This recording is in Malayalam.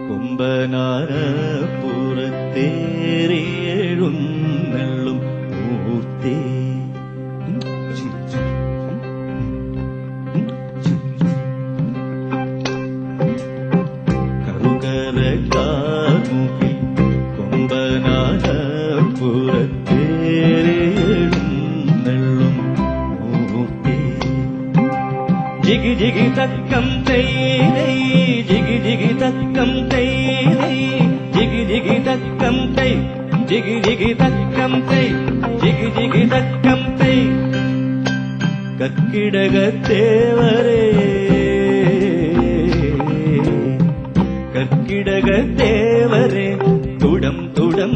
കൊമ്പനാരപ്പുറത്തേറിയെഴുന്നള്ളും മൂർത്തി. കറുകരക്കാർമുകിൽ കൊമ്പനാരപ്പുറത്തേറിയെഴുന്നള്ളും മൂർത്തി. ജിഗി ജിഗി തക്കം തൈ ജിഗി ജിഗി തക്കം തൈ ജിഗി ജിഗി തക്കം തൈ ജിഗി ജിഗി തക്കം തൈ ജിഗി ജിഗി തക്കം തൈ. കർക്കിടകത്തേവരേ കർക്കിടകത്തേവരേ തുടം തുടം